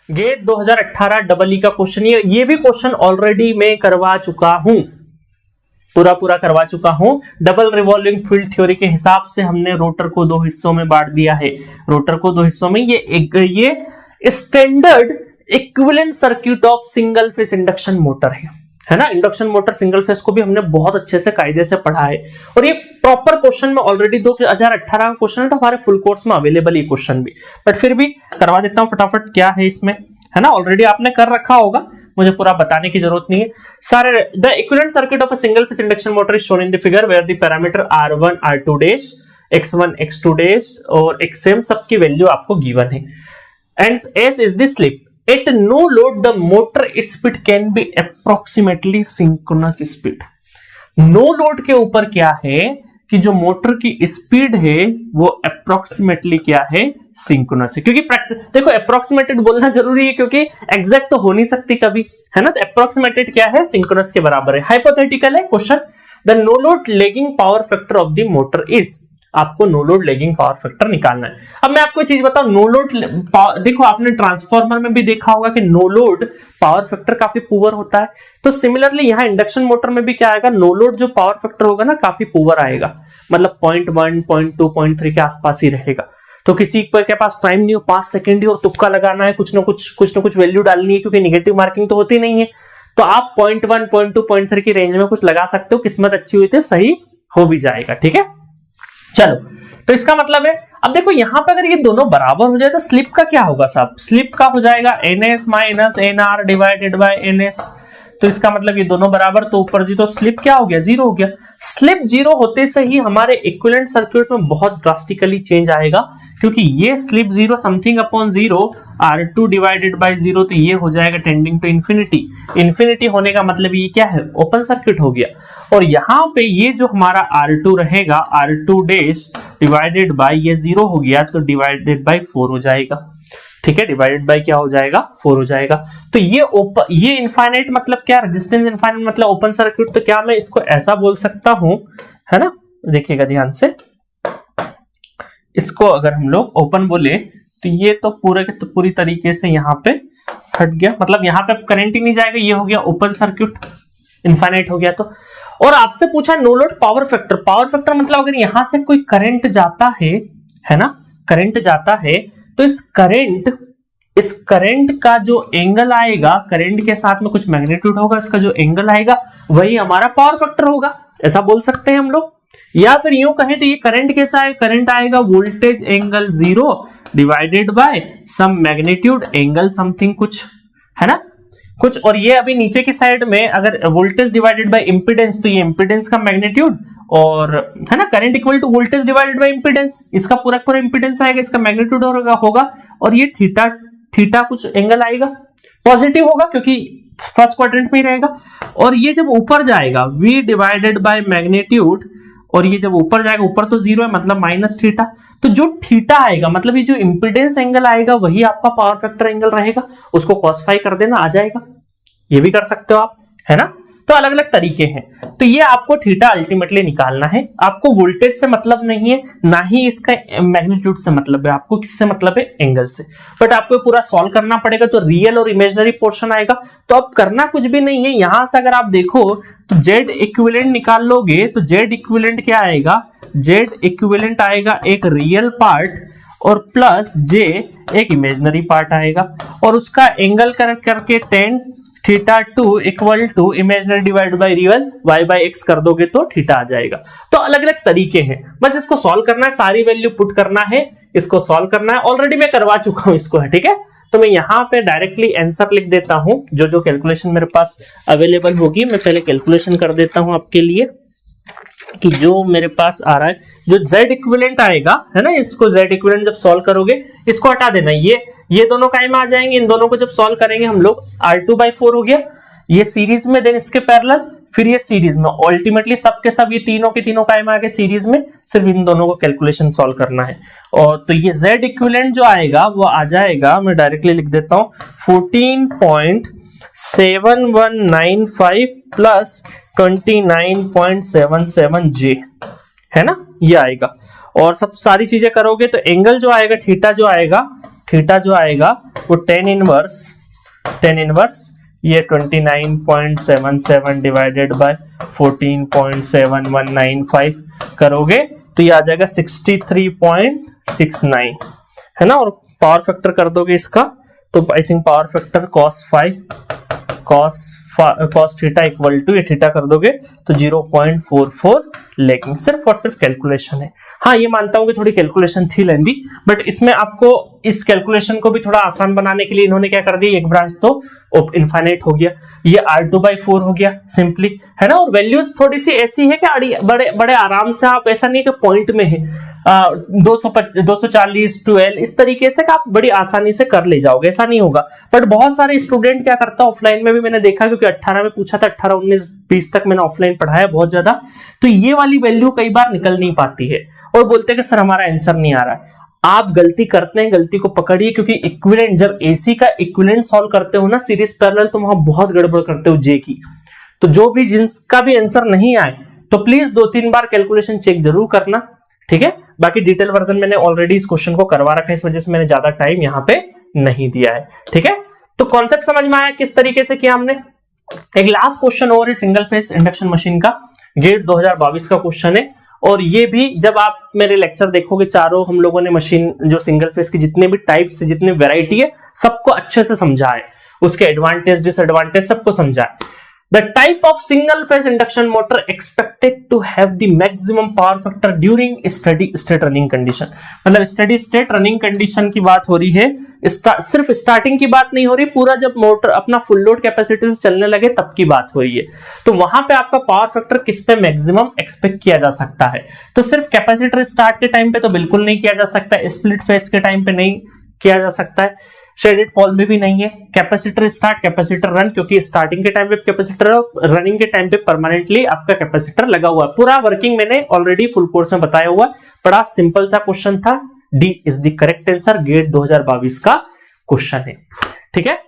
Gate 2018 double E का question, ये भी क्वेश्चन ऑलरेडी मैं करवा चुका हूं, पूरा करवा चुका हूं। डबल रिवॉल्विंग फील्ड थ्योरी के हिसाब से हमने रोटर को दो हिस्सों में बांट दिया है, रोटर को दो हिस्सों में। ये standard equivalent circuit of single phase induction motor है ना। इंडक्शन मोटर सिंगल फेस को भी हमने बहुत अच्छे से कायदे से पढ़ा है, और ये प्रॉपर क्वेश्चन में ऑलरेडी 2018 का क्वेश्चन है, तो हमारे फुल कोर्स में अवेलेबल ये क्वेश्चन भी, बट फिर भी करवा देता हूं फटाफट। क्या है इसमें, है ना, ऑलरेडी आपने कर रखा होगा, मुझे पूरा बताने की जरूरत नहीं है सारे। The equivalent circuit of a single phase induction motor is shown in the figure where the parameter R1 R2 dash X1 X2 dash और Xm सबकी वैल्यू आपको गिवन है, and S is the slip. At no load the motor speed can be approximately synchronous speed। No load के ऊपर क्या है कि जो मोटर की स्पीड है वो अप्रोक्सीमेटली क्या है, सिंक्रोनस है। क्योंकि देखो अप्रोक्सीमेटेड बोलना जरूरी है, क्योंकि एग्जैक्ट तो हो नहीं सकती कभी, है ना। तो अप्रोक्सीमेटेड क्या है, सिंक्रोनस के बराबर है। हाइपोथेटिकल है question. The no load lagging power factor of the motor is, आपको no load lagging power factor निकालना है। अब मैं आपको एक चीज बताऊं, नो लोड देखो आपने ट्रांसफार्मर में भी देखा होगा कि नो लोड पावर फैक्टर काफी पुअर होता है, तो सिमिलरली यहाँ इंडक्शन मोटर में भी क्या आएगा, नो लोड जो पावर फैक्टर होगा ना काफी पुअर आएगा, मतलब 0.1 0.2 0.3 के आसपास ही रहेगा। तो किसी के पास टाइम नहीं हो, 5 सेकंड ही और तुक्का लगाना है, कुछ ना कुछ वैल्यू डालनी है, क्योंकि निगेटिव मार्किंग तो होती नहीं है, तो आप 0.1 0.2 0.3 की रेंज में कुछ लगा सकते हो, किस्मत अच्छी हुई तो सही हो भी जाएगा, ठीक है। चलो, तो इसका मतलब है, अब देखो यहां पे अगर ये दोनों बराबर हो जाए तो स्लिप का क्या होगा साहब, स्लिप का हो जाएगा ns minus nr divided by ns। तो इसका मतलब ये दोनों बराबर, तो ऊपर जी, तो स्लिप क्या हो गया, जीरो हो गया। स्लिप जीरो होते से ही हमारे इक्विवेलेंट सर्किट में बहुत ड्रास्टिकली चेंज आएगा, क्योंकि ये slip zero something upon zero R2 divided by zero, तो ये हो जाएगा टेंडिंग टू इंफिनिटी। इंफिनिटी होने का मतलब ये क्या है, ओपन सर्किट हो गया। और यहाँ पे ये जो हमारा R2 रहेगा, R2 डैश डिवाइडेड बाय ये जीरो हो गया, तो डिवाइडेड बाय 4 हो जाएगा, ठीक है। डिवाइडेड बाय क्या हो जाएगा, 4 हो जाएगा। तो ये इनफाइनाइट मतलब क्या, रेजिस्टेंस इनफाइनाइट मतलब ओपन सर्किट। तो क्या मैं इसको ऐसा बोल सकता हूं, है ना, देखिएगा ध्यान से, इसको अगर हम लोग ओपन बोले तो ये तो पूरी तरीके से यहाँ पे हट गया, मतलब यहाँ पे करंट ही नहीं जाएगा, ये हो गया ओपन सर्किट, इनफाइनाइट हो गया। तो और आपसे पूछा no load power factor, power factor मतलब अगर यहां से कोई करंट जाता है ना, करंट जाता है, तो इस करंट का जो एंगल आएगा, करंट के साथ में कुछ मैग्नीट्यूड होगा, इसका जो एंगल आएगा वही हमारा पावर फैक्टर होगा, ऐसा बोल सकते हैं हम लोग। या फिर यूं कहें तो ये करंट कैसा है, करंट आएगा voltage angle zero divided by some magnitude angle something कुछ, है ना, कुछ। और ये अभी नीचे की साइड में अगर वोल्टेज डिवाइडेड बाय इंपीडेंस, तो ये इंपीडेंस का मैग्नीट्यूड, और है ना, current equal to voltage divided by impedance, इसका पूरा इंपीडेंस आएगा, इसका मैग्नीट्यूड होगा, और ये थीटा कुछ एंगल आएगा, पॉजिटिव होगा क्योंकि फर्स्ट क्वाड्रेंट में ही रहेगा। और ये जब ऊपर जाएगा v डिवाइडेड बाय मैग्नीट्यूड, और ये जब ऊपर जाएगा, ऊपर तो जीरो है मतलब माइनस थीटा, तो जो थीटा आएगा मतलब ये जो इंपीडेंस एंगल आएगा वही आपका पावर फैक्टर एंगल रहेगा, उसको कॉस फाई कर देना, आ जाएगा। ये भी कर सकते हो आप, है ना। तो अलग अलग तरीके हैं। तो ये आपको थीटा अल्टीमेटली निकालना है, आपको वोल्टेज से मतलब नहीं है, ना ही इसका मैग्नीट्यूड से मतलब है, आपको किससे मतलब है, एंगल से। बट आपको पूरा सॉल्व करना पड़ेगा, तो रियल और इमेजिनरी पोर्शन आएगा। तो अब करना कुछ भी नहीं है, यहां से अगर आप देखो तो जेड इक्विवेलेंट निकाल लोगे, तो जेड इक्विवेलेंट क्या आएगा, जेड इक्विवेलेंट आएगा एक रियल पार्ट और प्लस जे एक इमेजिनरी पार्ट आएगा, और उसका एंगल करके tan theta 2 equal to imaginary divide by real y by x कर दोगे तो थीटा आ जाएगा। तो अलग अलग तरीके हैं, बस इसको सॉल्व करना है, सारी वैल्यू पुट करना है, इसको सॉल्व करना है। ऑलरेडी मैं करवा चुका हूं इसको, है ठीक है। तो मैं यहाँ पे डायरेक्टली आंसर लिख देता हूं, जो कैलकुलेशन मेरे पास अवेलेबल होगी मैं पहले कैलकुलेशन कर देता हूं आपके लिए, कि जो मेरे पास आ रहा है, जो z इक्विवेलेंट आएगा, है ना, इसको z इक्विवेलेंट जब सॉल्व करोगे इसको हटा देना, ये दोनों कायम आ जाएंगे, इन दोनों को जब सॉल्व करेंगे हम लोग, R2/4 हो गया, ये सीरीज में, देन इसके पैरेलल, फिर ये सीरीज में, अल्टीमेटली सब के सब ये तीनों के तीनों कायम आ गए सीरीज में, सिर्फ इन दोनों को कैलकुलेशन सॉल्व करना है। और तो ये z इक्विवेलेंट जो आएगा वो आ जाएगा, मैं डायरेक्टली लिख देता हूं 14.7195 प्लस 29.77 J, है ना, ये आएगा। और सब सारी चीजें करोगे तो एंगल जो आएगा, थीटा जो आएगा, थीटा जो आएगा वो tan इनवर्स ये 29.77 डिवाइडेड बाय 14.7195 करोगे तो ये आ जाएगा 63.69 है ना। और पावर फैक्टर कर दोगे इसका तो I think power factor cos theta equal to ये थीटा कर दोगे तो 0.44 लेकिन सिर्फ और सिर्फ कैलकुलेशन है। हाँ ये मानता हूं कि थोड़ी कैलकुलेशन थी लेंदी, बट इसमें आपको इस कैलकुलेशन को भी थोड़ा आसान बनाने के लिए इन्होंने क्या कर दिया, एक ब्रांच तो इनफाइनाइट हो गया, ये R2/4 हो गया सिंपली, है ना। और वैल्यूज थोड़ी सी ऐसी है कि बड़े बड़े आराम से आप, ऐसा नहीं कि पॉइंट में है 240 12 इस तरीके से कि आप बड़ी आसानी से कर ले जाओगे, ऐसा नहीं होगा। बट बहुत सारे स्टूडेंट क्या करता है, ऑफलाइन में भी मैंने देखा, क्योंकि 18 में पूछा था, 18 19 20 तक मैंने ऑफलाइन पढ़ाया बहुत ज्यादा, तो ये वाली वैल्यू कई बार निकल नहीं पाती है और बोलते हैं कि सर हमारा आंसर नहीं आ रहा है। आप गलती करते हैं, गलती को पकड़िए, क्योंकि इक्विवेलेंट, जब एसी का इक्विवेलेंट सॉल्व करते हो ना सीरीज पैरेलल, तो वहां बहुत गड़बड़ करते हो जे की। तो जो भी जिनका भी आंसर नहीं आए तो प्लीज 2-3 बार कैलकुलेशन चेक जरूर करना, ठीक है। बाकी डिटेल वर्जन मैंने ऑलरेडी इस क्वेश्चन को करवा रखा है, इस वजह से मैंने ज्यादा टाइम यहाँ पे नहीं दिया है, ठीक है। तो कॉन्सेप्ट समझ में आया किस तरीके से किया हमने। एक लास्ट क्वेश्चन और है सिंगल फेस इंडक्शन मशीन का, गेट 2022 का क्वेश्चन है। और ये भी जब आप मेरे लेक्चर देखोगे, चारों हम लोगों ने मशीन जो सिंगल फेस की जितने भी टाइप्स, जितनी वैरायटी है, सबको अच्छे से समझा है, उसके एडवांटेज डिसएडवांटेज सबको समझा है। The type of single phase induction motor expected to have the maximum power factor during steady state running condition, मतलब steady state running condition की बात हो रही है, सिर्फ स्टार्टिंग की बात नहीं हो रही, पूरा जब मोटर अपना फुल लोड कैपेसिटी से चलने लगे तब की बात हो रही है। तो वहां पे आपका पावर फैक्टर किस पे मैक्सिमम एक्सपेक्ट किया जा सकता है। तो सिर्फ कैपेसिटर स्टार्ट के टाइम पे तो बिल्कुल नहीं किया जा सकता, स्प्लिट फेज के टाइम पे नहीं किया जा सकता है, शेडेड पॉल में भी नहीं है, कैपेसिटर स्टार्ट कैपेसिटर रन, क्योंकि स्टार्टिंग के टाइम पे कैपेसिटर, रनिंग के टाइम पे परमानेंटली आपका कैपेसिटर लगा हुआ है। पूरा वर्किंग मैंने ऑलरेडी फुल कोर्स में बताया हुआ, बड़ा सिंपल सा क्वेश्चन था। D is the correct answer, GATE 2022 का क्वेश्चन है, ठीक है।